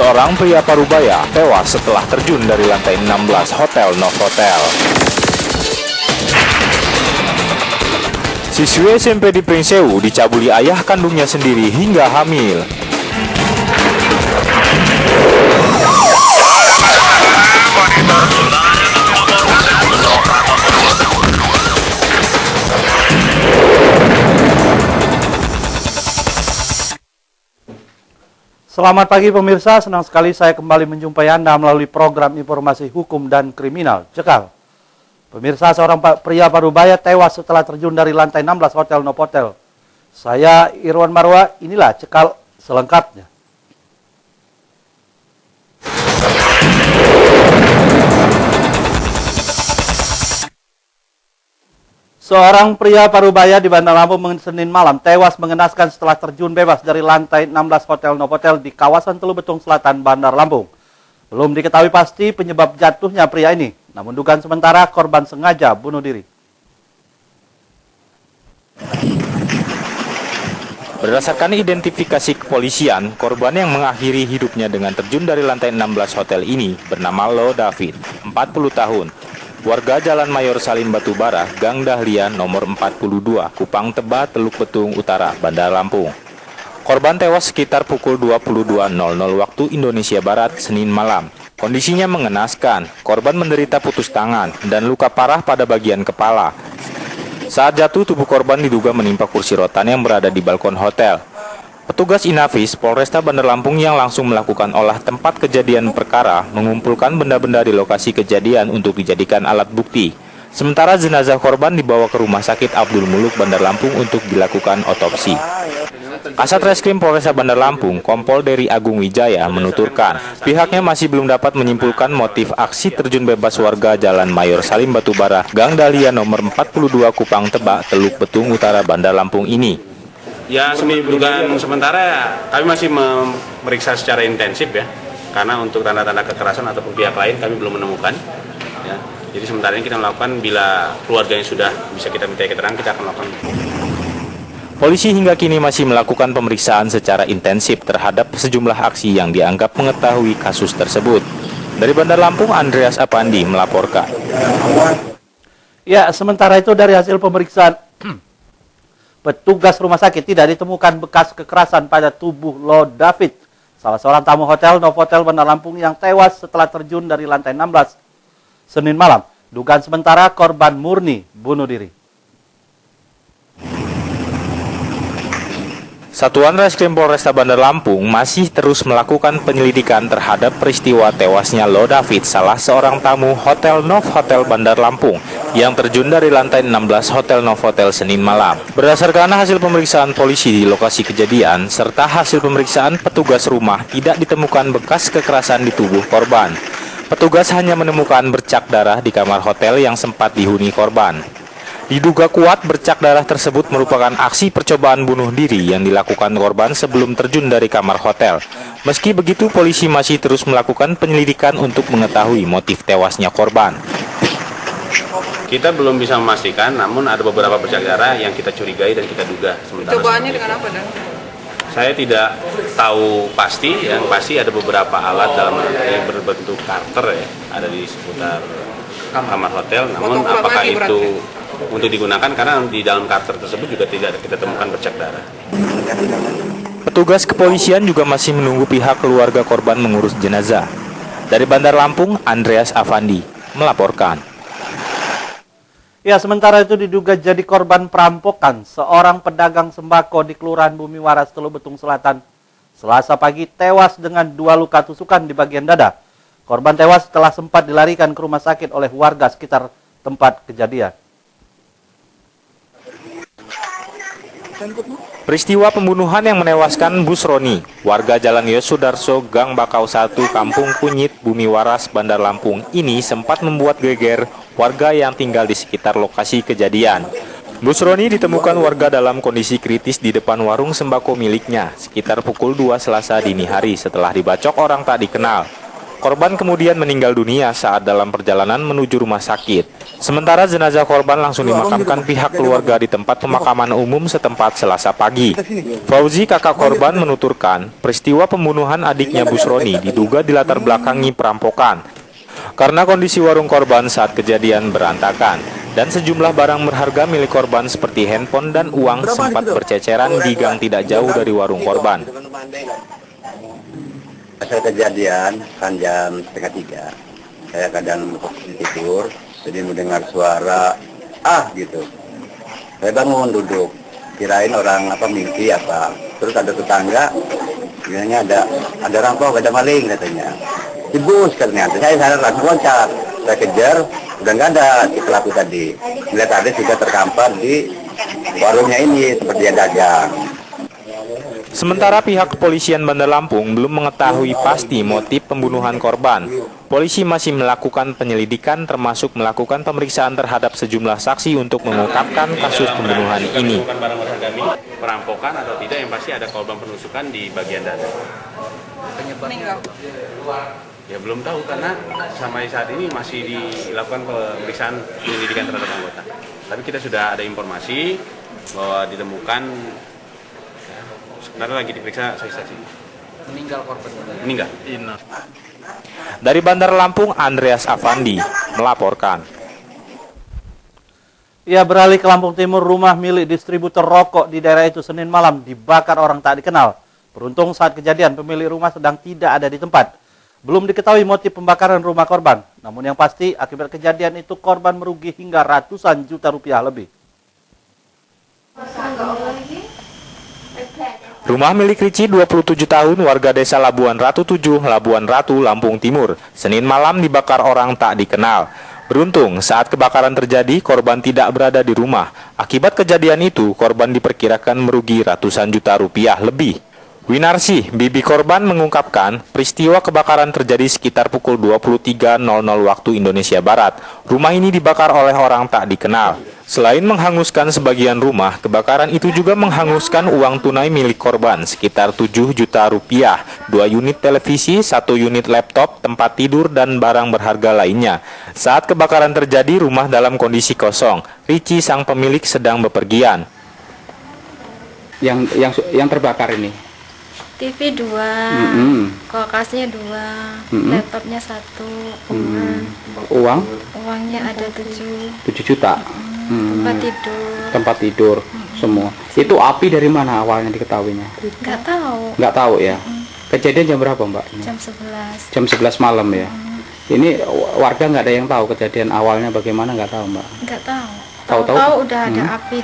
Seorang pria Parubaya tewas setelah terjun dari lantai 16 Hotel Novotel. Siswi SMP di Pringsewu dicabuli ayah kandungnya sendiri hingga hamil. Selamat pagi pemirsa, senang sekali saya kembali menjumpai Anda melalui program informasi hukum dan kriminal, Cekal. Pemirsa, seorang pria Parubaya tewas setelah terjun dari lantai 16 Hotel Novotel. Saya Irwan Marwa, inilah Cekal selengkapnya. Seorang pria Parubaya di Bandar Lampung Senin malam tewas mengenaskan setelah terjun bebas dari lantai 16 Hotel Novotel di kawasan Teluk Betung Selatan, Bandar Lampung. Belum diketahui pasti penyebab jatuhnya pria ini, namun dugaan sementara korban sengaja bunuh diri. Berdasarkan identifikasi kepolisian, korban yang mengakhiri hidupnya dengan terjun dari lantai 16 hotel ini bernama Lo David, 40 tahun. Warga Jalan Mayor Salim Batubara, Gang Dahlia nomor 42, Kupang Teba, Teluk Betung Utara, Bandar Lampung. Korban tewas sekitar pukul 22.00 waktu Indonesia Barat, Senin malam. Kondisinya mengenaskan, korban menderita putus tangan dan luka parah pada bagian kepala. Saat jatuh, tubuh korban diduga menimpa kursi rotan yang berada di balkon hotel. Petugas Inafis Polresta Bandar Lampung yang langsung melakukan olah tempat kejadian perkara mengumpulkan benda-benda di lokasi kejadian untuk dijadikan alat bukti. Sementara jenazah korban dibawa ke Rumah Sakit Abdul Muluk Bandar Lampung untuk dilakukan otopsi. Kasat Reskrim Polresta Bandar Lampung, Kompol Dery Agung Wijaya menuturkan, pihaknya masih belum dapat menyimpulkan motif aksi terjun bebas warga Jalan Mayor Salim Batubara, Gang Dahlia nomor 42 Kupang Teba, Teluk Betung Utara, Bandar Lampung ini. Ya, dugaan sementara kami masih memeriksa secara intensif ya, karena untuk tanda-tanda kekerasan ataupun pihak lain kami belum menemukan. Ya. Jadi sementara ini kita melakukan, bila keluarganya sudah bisa kita minta keterangan, kita akan melakukan. Polisi hingga kini masih melakukan pemeriksaan secara intensif terhadap sejumlah aksi yang dianggap mengetahui kasus tersebut. Dari Bandar Lampung, Andreas Apandi melaporkan. Ya, sementara itu dari hasil pemeriksaan petugas rumah sakit tidak ditemukan bekas kekerasan pada tubuh Lo David, salah seorang tamu hotel Novotel Bandar Lampung yang tewas setelah terjun dari lantai 16 Senin malam. Dugaan sementara korban murni bunuh diri. Satuan Reskrim Polresta Bandar Lampung masih terus melakukan penyelidikan terhadap peristiwa tewasnya Lo David, salah seorang tamu Hotel Novotel Bandar Lampung yang terjun dari lantai 16 Hotel Novotel Senin malam. Berdasarkan hasil pemeriksaan polisi di lokasi kejadian serta hasil pemeriksaan petugas rumah, tidak ditemukan bekas kekerasan di tubuh korban. Petugas hanya menemukan bercak darah di kamar hotel yang sempat dihuni korban. Diduga kuat bercak darah tersebut merupakan aksi percobaan bunuh diri yang dilakukan korban sebelum terjun dari kamar hotel. Meski begitu, polisi masih terus melakukan penyelidikan untuk mengetahui motif tewasnya korban. Kita belum bisa memastikan, namun ada beberapa bercak darah yang kita curigai dan kita duga. Percobaannya dengan apa, Dan? Saya tidak tahu pasti, yang pasti ada beberapa alat dalam yang berbentuk karter ya, ada di seputar kamar hotel. Namun apakah itu untuk digunakan, karena di dalam karter tersebut juga tidak kita temukan bercak darah. Petugas kepolisian juga masih menunggu pihak keluarga korban mengurus jenazah. Dari Bandar Lampung, Andreas Avandi melaporkan. Ya, sementara itu diduga jadi korban perampokan seorang pedagang sembako di Kelurahan Bumi Waras, Teluk Betung Selatan. Selasa pagi tewas dengan 2 luka tusukan di bagian dada. Korban tewas setelah sempat dilarikan ke rumah sakit oleh warga sekitar tempat kejadian. Peristiwa pembunuhan yang menewaskan Busroni, warga Jalan Yosudarso, Gang Bakau 1, Kampung Kunyit, Bumi Waras, Bandar Lampung ini sempat membuat geger warga yang tinggal di sekitar lokasi kejadian. Busroni ditemukan warga dalam kondisi kritis di depan warung sembako miliknya sekitar pukul 2 Selasa dini hari setelah dibacok orang tak dikenal. Korban kemudian meninggal dunia saat dalam perjalanan menuju rumah sakit. Sementara jenazah korban langsung dimakamkan pihak keluarga di tempat pemakaman umum setempat Selasa pagi. Fauzi, kakak korban, menuturkan peristiwa pembunuhan adiknya Busroni diduga dilatar belakangi perampokan karena kondisi warung korban saat kejadian berantakan dan sejumlah barang berharga milik korban seperti handphone dan uang sempat berceceran di gang tidak jauh dari warung korban. Hasil kejadian kan jam 2:30, saya kadang tidur, jadi mendengar suara gitu. Saya bangun duduk, kirain orang mimpi apa. Terus ada tetangga, bilangnya ada rampok, ada maling katanya. Dibus katanya, saya langsung loncat, saya kejar, udah nggak ada si pelaku tadi. Melihat ada sudah terkampar di warungnya ini seperti dia dagang. Sementara pihak kepolisian Bandar Lampung belum mengetahui pasti motif pembunuhan korban. Polisi masih melakukan penyelidikan termasuk melakukan pemeriksaan terhadap sejumlah saksi untuk mengungkapkan kasus pembunuhan ini. Perampokan atau tidak, yang pasti ada korban penusukan di bagian dada. Meninggal. Ya belum tahu karena sampai saat ini masih dilakukan pemeriksaan penyelidikan terhadap anggota. Tapi kita sudah ada informasi bahwa ditemukan, sebenarnya lagi diperiksa saksi-saksi. Meninggal korban. Meninggal. Dari Bandar Lampung, Andreas Afandi melaporkan. Ya, beralih ke Lampung Timur, rumah milik distributor rokok di daerah itu Senin malam dibakar orang tak dikenal. Beruntung saat kejadian pemilik rumah sedang tidak ada di tempat. Belum diketahui motif pembakaran rumah korban. Namun yang pasti akibat kejadian itu korban merugi hingga ratusan juta rupiah lebih. Rumah milik Rici, 27 tahun, warga desa Labuan Ratu 7, Labuan Ratu, Lampung Timur, Senin malam dibakar orang tak dikenal. Beruntung, saat kebakaran terjadi, korban tidak berada di rumah. Akibat kejadian itu, korban diperkirakan merugi ratusan juta rupiah lebih. Winarsi, bibi korban, mengungkapkan peristiwa kebakaran terjadi sekitar pukul 23.00 waktu Indonesia Barat. Rumah ini dibakar oleh orang tak dikenal. Selain menghanguskan sebagian rumah, kebakaran itu juga menghanguskan uang tunai milik korban sekitar 7 juta rupiah, 2 unit televisi, 1 unit laptop, tempat tidur, dan barang berharga lainnya. Saat kebakaran terjadi, rumah dalam kondisi kosong. Rici, sang pemilik, sedang bepergian. Yang terbakar ini? TV 2, kulkasnya 2, laptopnya 1, uangnya ada 7 juta. Tempat tidur semua. Itu api dari mana awalnya diketahuinya? Nggak tahu ya. Kejadian jam berapa, Mbak? Jam 11. Jam 11 malam ya. Ini warga nggak ada yang tahu kejadian awalnya bagaimana, nggak tahu, Mbak? Nggak tahu. Tahu-tahu udah ada api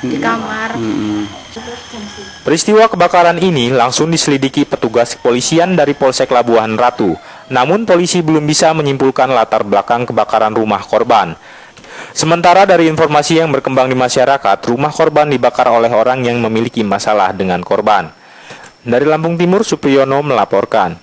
di kamar. Peristiwa kebakaran ini langsung diselidiki petugas kepolisian dari Polsek Labuan Ratu. Namun polisi belum bisa menyimpulkan latar belakang kebakaran rumah korban. Sementara dari informasi yang berkembang di masyarakat, rumah korban dibakar oleh orang yang memiliki masalah dengan korban. Dari Lampung Timur, Supriyono melaporkan.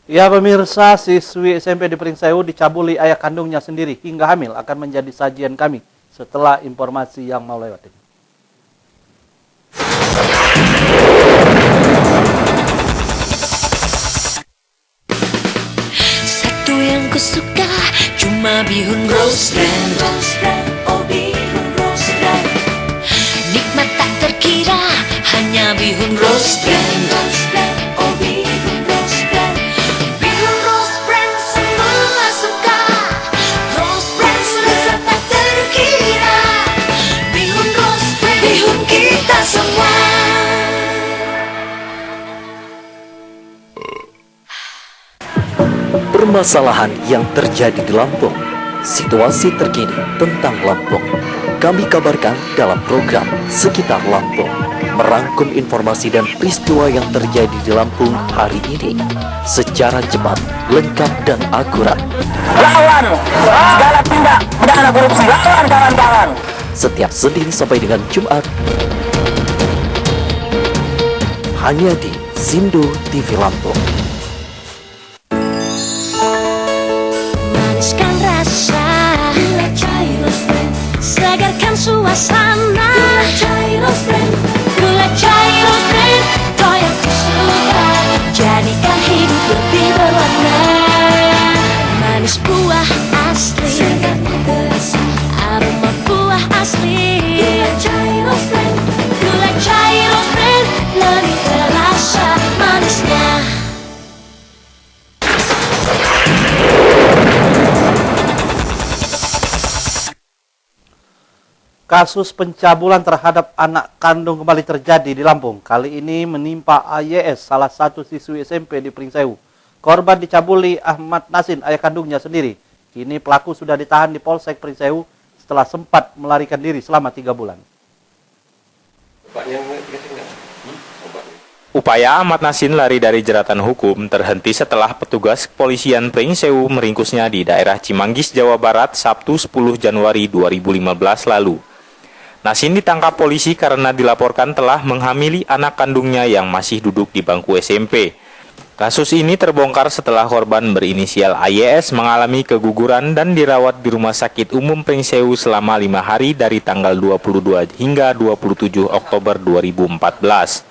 Ya, pemirsa, siswi SMP di Pringsewu dicabuli ayah kandungnya sendiri hingga hamil akan menjadi sajian kami setelah informasi yang mau lewat ini. Satu yang kusuka cuma bihun rose brand, oh bihun rose brand. Nikmat tak terkira hanya bihun rose brand, oh bihun rose brand. Bihun rose brand semua suka, rose brand lezat tak terkira. Bihun rose brand, bihun kita semua. Permasalahan yang terjadi di Lampung, situasi terkini tentang Lampung, kami kabarkan dalam program Sekitar Lampung, merangkum informasi dan peristiwa yang terjadi di Lampung hari ini secara cepat, lengkap, dan akurat. Lawan segala tindak pidana korupsi, lawan kawan-kawan. Setiap Senin sampai dengan Jumat, hanya di Sindo TV Lampung. Maniskan rasa, gula cair rose brand, segarkan suasana. Gula cair rose brand, gula cair rose brand, kau yang kusuka, jadikan hidup lebih berwarna. Manis buah Kasus pencabulan terhadap anak kandung kembali terjadi di Lampung. Kali ini menimpa AYS, salah satu siswi SMP di Pringsewu. Korban dicabuli Ahmad Nasin, ayah kandungnya sendiri. Kini pelaku sudah ditahan di Polsek Pringsewu setelah sempat melarikan diri selama 3 bulan. Upaya Ahmad Nasin lari dari jeratan hukum terhenti setelah petugas kepolisian Pringsewu meringkusnya di daerah Cimanggis, Jawa Barat, Sabtu 10 Januari 2015 lalu. Nasin ditangkap polisi karena dilaporkan telah menghamili anak kandungnya yang masih duduk di bangku SMP. Kasus ini terbongkar setelah korban berinisial AYS mengalami keguguran dan dirawat di Rumah Sakit Umum Pringsewu selama 5 hari dari tanggal 22 hingga 27 Oktober 2014.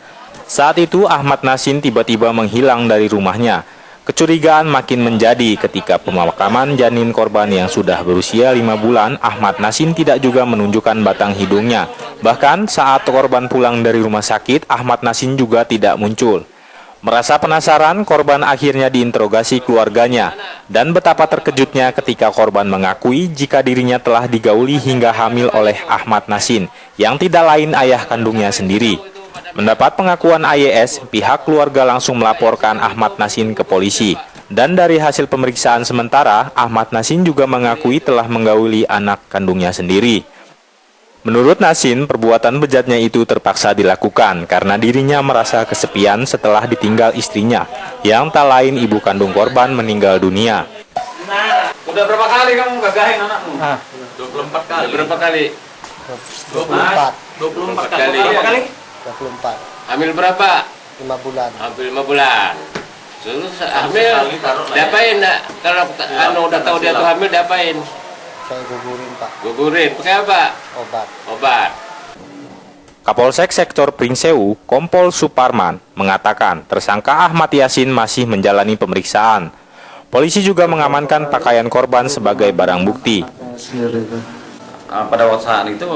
Saat itu Ahmad Nasin tiba-tiba menghilang dari rumahnya. Kecurigaan makin menjadi ketika pemakaman janin korban yang sudah berusia 5 bulan, Ahmad Nasin tidak juga menunjukkan batang hidungnya. Bahkan saat korban pulang dari rumah sakit, Ahmad Nasin juga tidak muncul. Merasa penasaran, korban akhirnya diinterogasi keluarganya. Dan betapa terkejutnya ketika korban mengakui jika dirinya telah digauli hingga hamil oleh Ahmad Nasin, yang tidak lain ayah kandungnya sendiri. Mendapat pengakuan AYS, pihak keluarga langsung melaporkan Ahmad Nasin ke polisi. Dan dari hasil pemeriksaan sementara, Ahmad Nasin juga mengakui telah menggauli anak kandungnya sendiri. Menurut Nasin, perbuatan bejatnya itu terpaksa dilakukan karena dirinya merasa kesepian setelah ditinggal istrinya, yang tak lain ibu kandung korban meninggal dunia. Udah berapa kali kamu gagahin anakmu? 24 kali. Berapa kali? 24 kali. Berapa kali? 24. Hamil berapa? 5 bulan. Hamil 5 bulan. Terus hamil diapain? Kalau udah tahu dia tuh hamil diapain? Saya gugurin, Pak. Gugurin. Pakai apa? Obat. Kapolsek Sektor Pringsewu, Kompol Suparman, mengatakan tersangka Ahmad Yasin masih menjalani pemeriksaan. Polisi juga mengamankan pakaian korban sebagai barang bukti. Pada waktu saat itu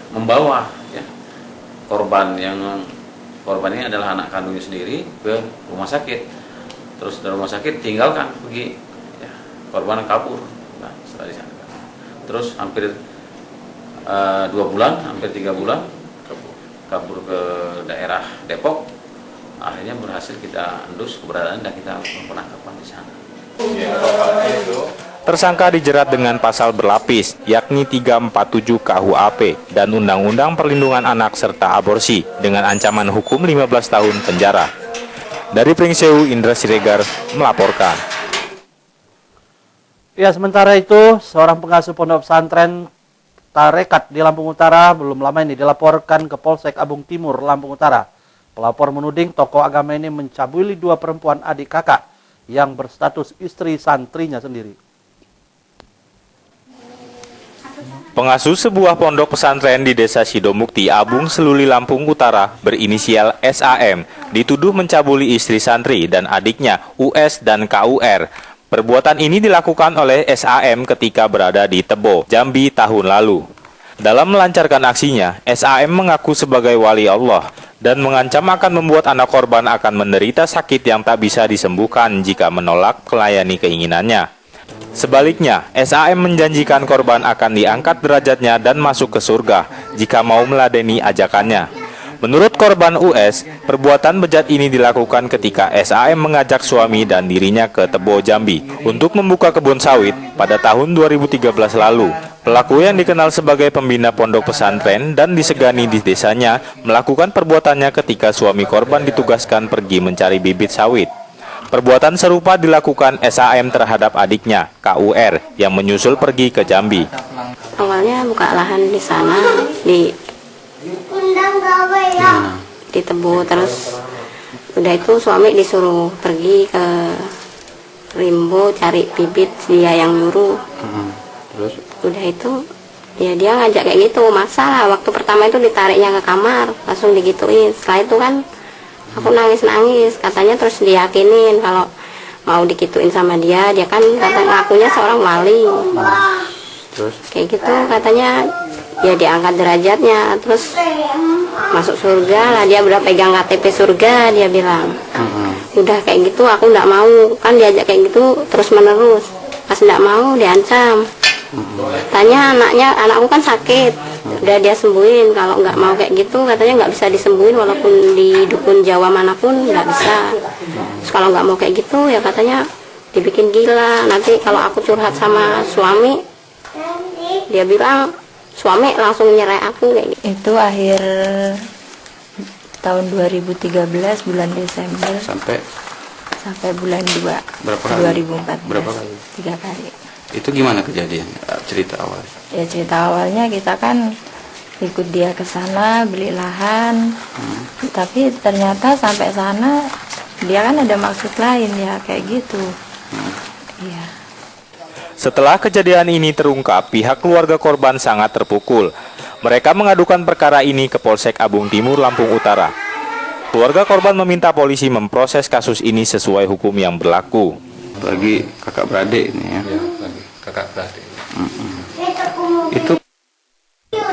membawa korban ini adalah anak kandungnya sendiri ke rumah sakit. Terus dari rumah sakit tinggalkan pergi, korban kabur. Nah, setelah di sana. Terus hampir 2 bulan, hampir 3 bulan kabur ke daerah Depok. Akhirnya berhasil kita endus keberadaan dan kita penangkapan di sana. Tersangka dijerat dengan pasal berlapis, yakni 347 KUHP dan Undang-Undang Perlindungan Anak serta aborsi dengan ancaman hukum 15 tahun penjara. Dari Pringsewu, Indra Siregar melaporkan. Ya, sementara itu, seorang pengasuh pondok pesantren Tarekat di Lampung Utara belum lama ini dilaporkan ke Polsek Abung Timur, Lampung Utara. Pelapor menuding tokoh agama ini mencabuli 2 perempuan adik kakak yang berstatus istri santrinya sendiri. Pengasuh sebuah pondok pesantren di Desa Sidomukti, Abung Seluli, Lampung Utara, berinisial SAM, dituduh mencabuli istri santri dan adiknya US dan KUR. Perbuatan ini dilakukan oleh SAM ketika berada di Tebo, Jambi tahun lalu. Dalam melancarkan aksinya, SAM mengaku sebagai wali Allah dan mengancam akan membuat anak korban akan menderita sakit yang tak bisa disembuhkan jika menolak melayani keinginannya. Sebaliknya, SAM menjanjikan korban akan diangkat derajatnya dan masuk ke surga jika mau meladeni ajakannya. Menurut korban US, perbuatan bejat ini dilakukan ketika SAM mengajak suami dan dirinya ke Tebo, Jambi untuk membuka kebun sawit pada tahun 2013 lalu. Pelaku yang dikenal sebagai pembina pondok pesantren dan disegani di desanya melakukan perbuatannya ketika suami korban ditugaskan pergi mencari bibit sawit. Perbuatan serupa dilakukan SAM terhadap adiknya, KUR, yang menyusul pergi ke Jambi. Awalnya buka lahan di sana, di Tebo, terus udah itu suami disuruh pergi ke Rimbo cari bibit, dia yang nyuruh. Terus? Udah itu, ya dia ngajak kayak gitu, maksa. Waktu pertama itu ditariknya ke kamar, langsung digituin. Setelah itu kan aku nangis-nangis, katanya terus diyakinin kalau mau dikituin sama dia kan katanya ngakunya seorang wali. Terus? Kayak gitu katanya ya diangkat derajatnya, terus masuk surga lah, dia udah pegang KTP surga, dia bilang. Udah kayak gitu aku nggak mau, kan diajak kayak gitu terus menerus. Pas nggak mau diancam. Katanya anakku kan sakit, udah dia sembuhin. Kalau nggak mau kayak gitu, katanya nggak bisa disembuhin walaupun di dukun Jawa manapun nggak bisa. Terus kalau nggak mau kayak gitu ya katanya dibikin gila. Nanti kalau aku curhat sama suami, dia bilang suami langsung nyerai aku kayak gitu. Itu akhir tahun 2013 bulan Desember sampai bulan 2 Berapa kali? 2014. Berapa kali? 3 kali. Itu gimana kejadian cerita awal? Ya cerita awalnya kita kan ikut dia ke sana beli lahan, tapi ternyata sampai sana dia kan ada maksud lain ya kayak gitu. Iya. Setelah kejadian ini terungkap, pihak keluarga korban sangat terpukul. Mereka mengadukan perkara ini ke Polsek Abung Timur, Lampung Utara. Keluarga korban meminta polisi memproses kasus ini sesuai hukum yang berlaku. Bagi kakak beradik ini ya. Kakak beradik. Itu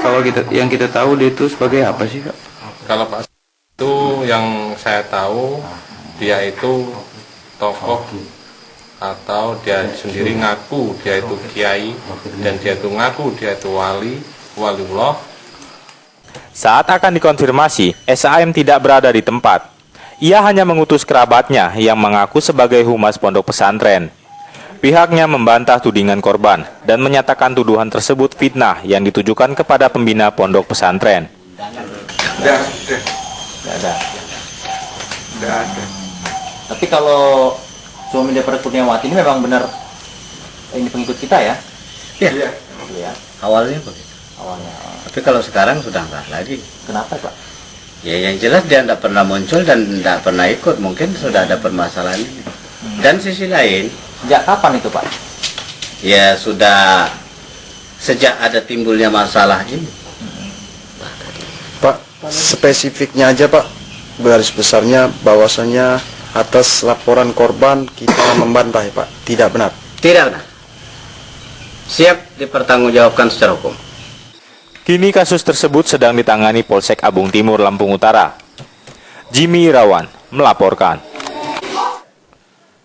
kalau yang kita tahu dia itu sebagai apa sih, Kak? Kalau Pak itu yang saya tahu dia itu tokoh atau dia sendiri ngaku dia itu kiai dan dia itu ngaku dia itu waliullah. Saat akan dikonfirmasi, SAM tidak berada di tempat. Ia hanya mengutus kerabatnya yang mengaku sebagai humas pondok pesantren. Pihaknya membantah tudingan korban dan menyatakan tuduhan tersebut fitnah yang ditujukan kepada pembina pondok pesantren. Tidak ada. Tapi kalau suami daripada Kurniawati ini memang benar ini pengikut kita ya? Iya. Iya. Awalnya begitu. Awalnya. Tapi kalau sekarang sudah enggak lagi. Kenapa, Pak? Ya yang jelas dia tidak pernah muncul dan tidak pernah ikut. Mungkin sudah ada permasalahan ini. Dan sisi lain, sejak kapan itu, Pak? Ya sudah sejak ada timbulnya masalah ini. Pak, spesifiknya aja Pak, garis besarnya bahwasannya atas laporan korban kita membantah Pak, tidak benar. Tidak benar. Siap dipertanggungjawabkan secara hukum. Kini kasus tersebut sedang ditangani Polsek Abung Timur, Lampung Utara. Jimmy Irawan melaporkan.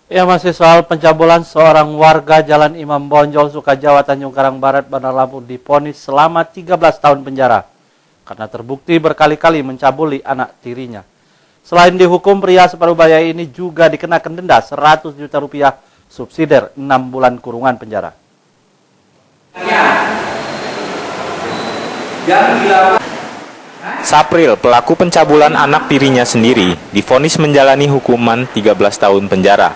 Ya, masih soal pencabulan seorang warga Jalan Imam Bonjol, Sukajawa, Tanjung Karang Barat, Bandar Lampung divonis selama 13 tahun penjara karena terbukti berkali-kali mencabuli anak tirinya. Selain dihukum, pria separubaya ini juga dikenakan denda 100 juta rupiah, subsidiar 6 bulan kurungan penjara. Sapril, pelaku pencabulan anak tirinya sendiri, divonis menjalani hukuman 13 tahun penjara.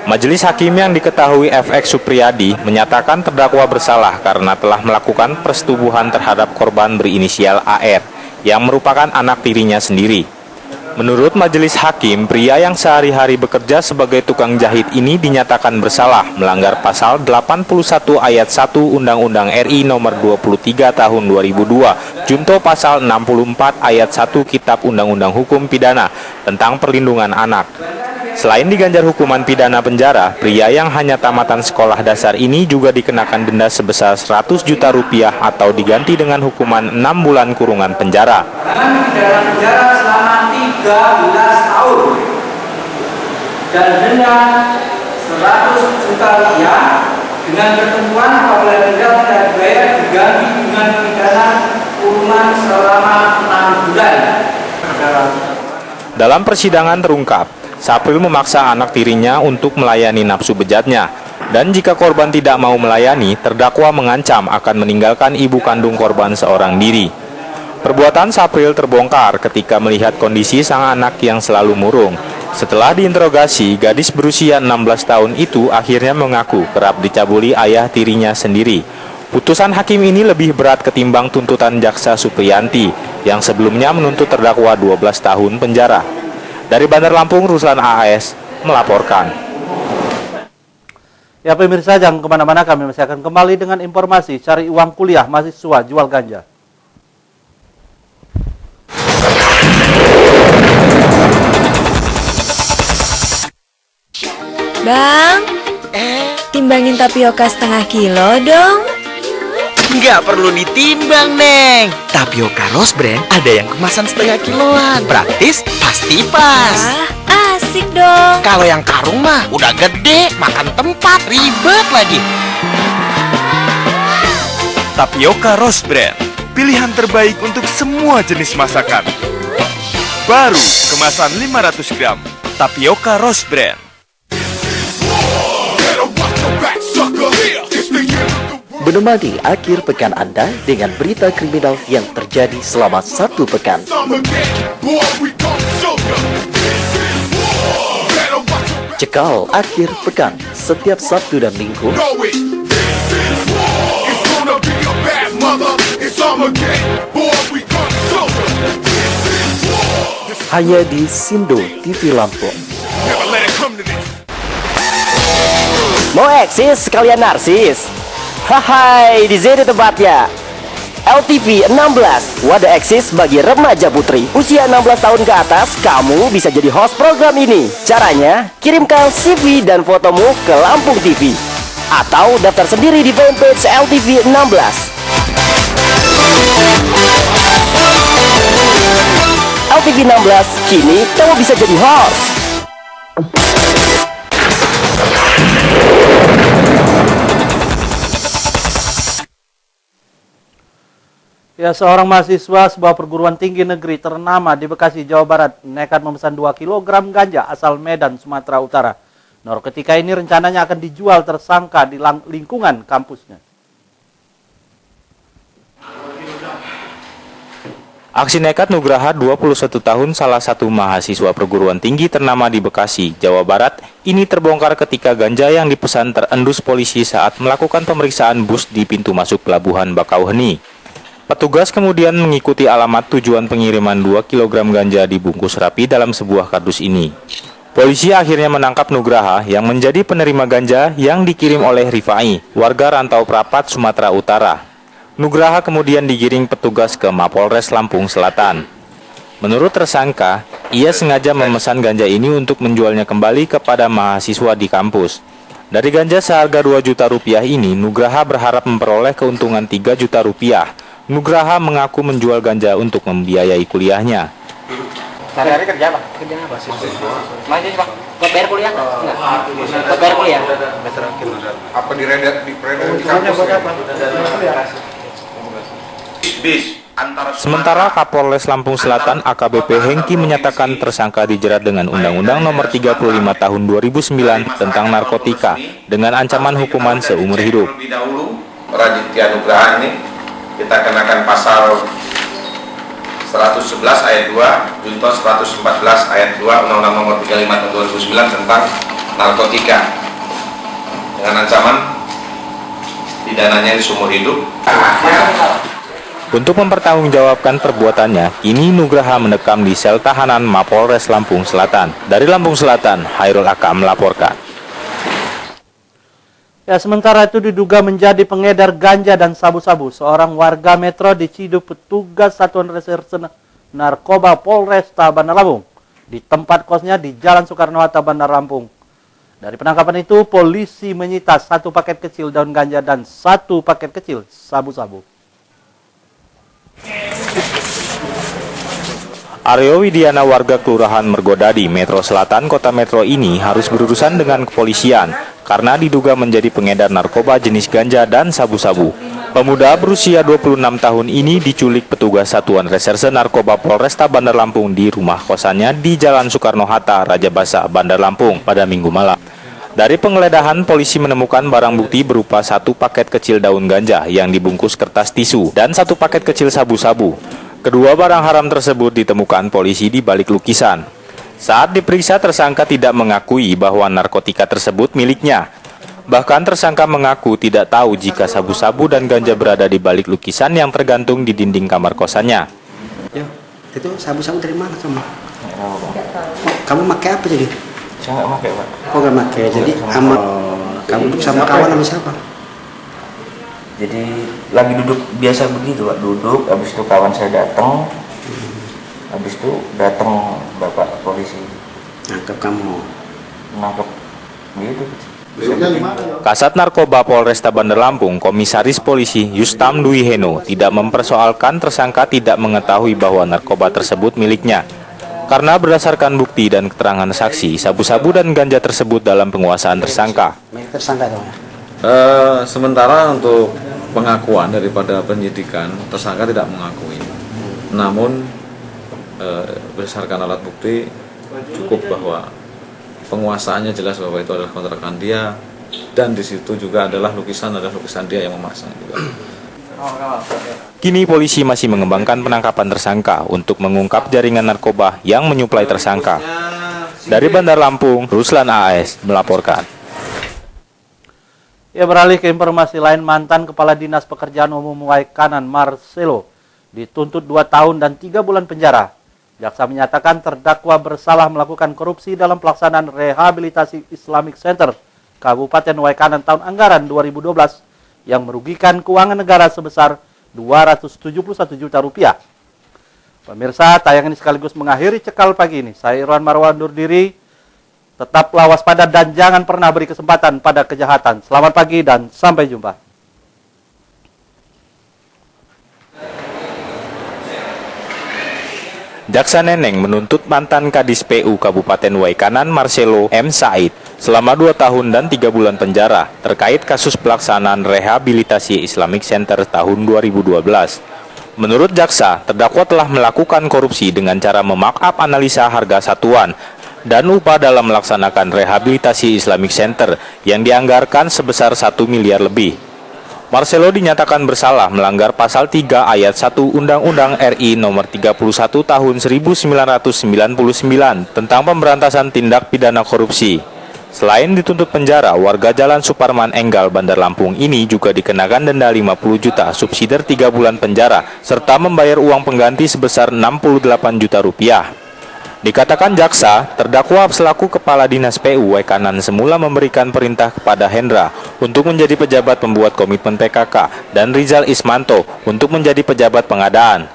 Majelis hakim yang diketahui FX Supriyadi menyatakan terdakwa bersalah karena telah melakukan persetubuhan terhadap korban berinisial AR yang merupakan anak tirinya sendiri. Menurut majelis hakim, pria yang sehari-hari bekerja sebagai tukang jahit ini dinyatakan bersalah melanggar pasal 81 ayat 1 Undang-Undang RI nomor 23 tahun 2002, junto pasal 64 ayat 1 Kitab Undang-Undang Hukum Pidana tentang perlindungan anak. Selain diganjar hukuman pidana penjara, pria yang hanya tamatan sekolah dasar ini juga dikenakan denda sebesar 100 juta rupiah atau diganti dengan hukuman 6 bulan kurungan penjara. Dalam penjara selama 13 tahun dan denda 100 juta rupiah dengan ketentuan apabila denda tidak dibayar diganti dengan pidana kurungan selama 6 bulan. Dalam persidangan terungkap, Sapril memaksa anak tirinya untuk melayani nafsu bejatnya, dan jika korban tidak mau melayani, terdakwa mengancam akan meninggalkan ibu kandung korban seorang diri. Perbuatan Sapril terbongkar ketika melihat kondisi sang anak yang selalu murung. Setelah diinterogasi, gadis berusia 16 tahun itu akhirnya mengaku kerap dicabuli ayah tirinya sendiri. Putusan hakim ini lebih berat ketimbang tuntutan Jaksa Supriyanti yang sebelumnya menuntut terdakwa 12 tahun penjara. Dari Bandar Lampung, Ruslan AS melaporkan. Ya pemirsa, jangan kemana-mana, kami masih akan kembali dengan informasi cari uang kuliah mahasiswa jual ganja. Bang, timbangin tapioka setengah kilo dong. Nggak perlu ditimbang, Neng. Tapioka Rose Brand ada yang kemasan setengah kiloan. Praktis, pasti pas. Wah, asik dong. Kalau yang karung mah udah gede, makan tempat, ribet lagi. Tapioka Rose Brand, pilihan terbaik untuk semua jenis masakan. Baru, kemasan 500 gram, Tapioka Rose Brand. Menemani akhir pekan Anda dengan berita kriminal yang terjadi selama 1 pekan. Cekal akhir pekan setiap Sabtu dan Minggu hanya di Sindo TV Lampung. Mau eksis sekalian narsis? Hai, di sini tempatnya. LTV 16, wadah eksis bagi remaja putri usia 16 tahun ke atas. Kamu bisa jadi host program ini. Caranya, kirimkan CV dan fotomu ke Lampung TV atau daftar sendiri di fanpage LTV 16. LTV 16, kini kamu bisa jadi host. Ya, seorang mahasiswa sebuah perguruan tinggi negeri ternama di Bekasi, Jawa Barat nekat memesan 2 kg ganja asal Medan, Sumatera Utara. Narkotika ini rencananya akan dijual tersangka di lingkungan kampusnya. Aksi nekat Nugraha 21 tahun salah satu mahasiswa perguruan tinggi ternama di Bekasi, Jawa Barat ini terbongkar ketika ganja yang dipesan terendus polisi saat melakukan pemeriksaan bus di pintu masuk Pelabuhan Bakauheni. Petugas kemudian mengikuti alamat tujuan pengiriman 2 kg ganja dibungkus rapi dalam sebuah kardus ini. Polisi akhirnya menangkap Nugraha yang menjadi penerima ganja yang dikirim oleh Rifai, warga rantau Prapat, Sumatera Utara. Nugraha kemudian digiring petugas ke Mapolres Lampung Selatan. Menurut tersangka, ia sengaja memesan ganja ini untuk menjualnya kembali kepada mahasiswa di kampus. Dari ganja seharga 2 juta rupiah ini, Nugraha berharap memperoleh keuntungan 3 juta rupiah. Nugraha mengaku menjual ganja untuk membiayai kuliahnya. Sehari-hari kerja apa? Kerja apa sih? Masih Pak? Buat bayar kuliah? Enggak. Buat bayar kuliah? Apa di kampus? Sementara Kapolres Lampung Selatan AKBP Hengki menyatakan tersangka dijerat dengan Undang-Undang Nomor 35 Tahun 2009 tentang narkotika dengan ancaman hukuman seumur hidup. Raditya Nugraha ini kita kenakan pasal 111 ayat 2 junto 114 ayat 2 Undang-Undang Nomor 35 Tahun 2009 tentang narkotika dengan ancaman pidananya seumur hidup. Untuk mempertanggungjawabkan perbuatannya, kini Nugraha mendekam di sel tahanan Mapolres Lampung Selatan. Dari Lampung Selatan, Hairul Akam melaporkan. Ya, sementara itu diduga menjadi pengedar ganja dan sabu-sabu, seorang warga Metro diciduk petugas Satuan Reserse Narkoba Polresta Bandar Lampung di tempat kosnya di Jalan Soekarno-Hatta, Bandar Lampung. Dari penangkapan itu, polisi menyita 1 paket kecil daun ganja dan 1 paket kecil sabu-sabu. Aryo Widiana, warga Kelurahan Mergodadi, Metro Selatan, Kota Metro ini harus berurusan dengan kepolisian karena diduga menjadi pengedar narkoba jenis ganja dan sabu-sabu. Pemuda berusia 26 tahun ini diculik petugas Satuan Reserse Narkoba Polresta Bandar Lampung di rumah kosannya di Jalan Soekarno-Hatta, Raja Basa, Bandar Lampung pada Minggu malam. Dari penggeledahan, polisi menemukan barang bukti berupa 1 paket kecil daun ganja yang dibungkus kertas tisu dan 1 paket kecil sabu-sabu. Kedua barang haram tersebut ditemukan polisi di balik lukisan. Saat diperiksa, tersangka tidak mengakui bahwa narkotika tersebut miliknya. Bahkan tersangka mengaku tidak tahu jika sabu-sabu dan ganja berada di balik lukisan yang tergantung di dinding kamar kosannya. Ya, itu sabu-sabu dari mana kamu? Kamu pakai apa jadi? Saya nggak pakai, Pak. Oh, nggak pakai. Jadi kamu sama kawan sama siapa? Jadi lagi duduk biasa begitu, Pak. Duduk, habis itu kawan saya datang. Habis itu datang Bapak polisi. Nangkep kamu. Nangkep gitu. Kasat Narkoba Polresta Bandar Lampung, Komisaris Polisi Yustam Dwi Heno tidak mempersoalkan tersangka tidak mengetahui bahwa narkoba tersebut miliknya. Karena berdasarkan bukti dan keterangan saksi, sabu-sabu dan ganja tersebut dalam penguasaan tersangka. Milik tersangka dong ya? Sementara untuk pengakuan daripada penyidikan, tersangka tidak mengakui. Namun berdasarkan alat bukti cukup bahwa penguasaannya jelas bahwa itu adalah kontrakan dia, dan di situ juga adalah lukisan dia yang memasang juga. Kini polisi masih mengembangkan penangkapan tersangka untuk mengungkap jaringan narkoba yang menyuplai tersangka. Dari Bandar Lampung, Ruslan AS melaporkan. Ya, beralih ke informasi lain, mantan Kepala Dinas Pekerjaan Umum Waikanan Marcelo dituntut 2 tahun dan 3 bulan penjara. Jaksa menyatakan terdakwa bersalah melakukan korupsi dalam pelaksanaan rehabilitasi Islamic Center Kabupaten Waikanan tahun anggaran 2012 yang merugikan keuangan negara sebesar 271 juta rupiah. Pemirsa, tayangan ini sekaligus mengakhiri Cekal pagi ini. Saya Irwan Marwan undur diri. Tetaplah waspada dan jangan pernah beri kesempatan pada kejahatan. Selamat pagi dan sampai jumpa. Jaksa Neneng menuntut mantan Kadis PU Kabupaten Waikanan Marcelo M. Said selama 2 tahun dan 3 bulan penjara terkait kasus pelaksanaan rehabilitasi Islamic Center tahun 2012. Menurut jaksa, terdakwa telah melakukan korupsi dengan cara memarkup analisa harga satuan dan upah dalam melaksanakan rehabilitasi Islamic Center yang dianggarkan sebesar 1 miliar lebih. Marcelo dinyatakan bersalah melanggar pasal 3 ayat 1 Undang-Undang RI nomor 31 tahun 1999 tentang pemberantasan tindak pidana korupsi. Selain dituntut penjara, warga Jalan Suparman Enggal, Bandar Lampung ini juga dikenakan denda 50 juta, subsidi 3 bulan penjara, serta membayar uang pengganti sebesar 68 juta rupiah. Dikatakan jaksa, terdakwa selaku Kepala Dinas PU Waikanan semula memberikan perintah kepada Hendra untuk menjadi pejabat pembuat komitmen PKK dan Rizal Ismanto untuk menjadi pejabat pengadaan.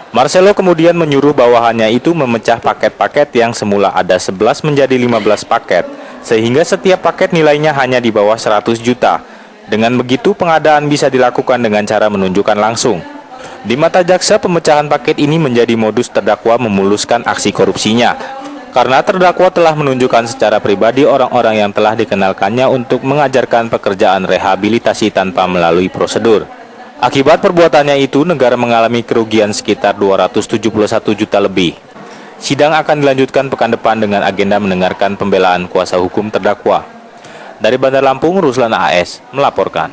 Marcelo kemudian menyuruh bawahannya itu memecah paket-paket yang semula ada 11 menjadi 15 paket, sehingga setiap paket nilainya hanya di bawah 100 juta. Dengan begitu pengadaan bisa dilakukan dengan cara menunjukkan langsung. Di mata jaksa, pemecahan paket ini menjadi modus terdakwa memuluskan aksi korupsinya, karena terdakwa telah menunjukkan secara pribadi orang-orang yang telah dikenalkannya untuk mengajarkan pekerjaan rehabilitasi tanpa melalui prosedur. Akibat perbuatannya itu, negara mengalami kerugian sekitar 271 juta lebih. Sidang akan dilanjutkan pekan depan dengan agenda mendengarkan pembelaan kuasa hukum terdakwa. Dari Bandar Lampung, Ruslan AS melaporkan.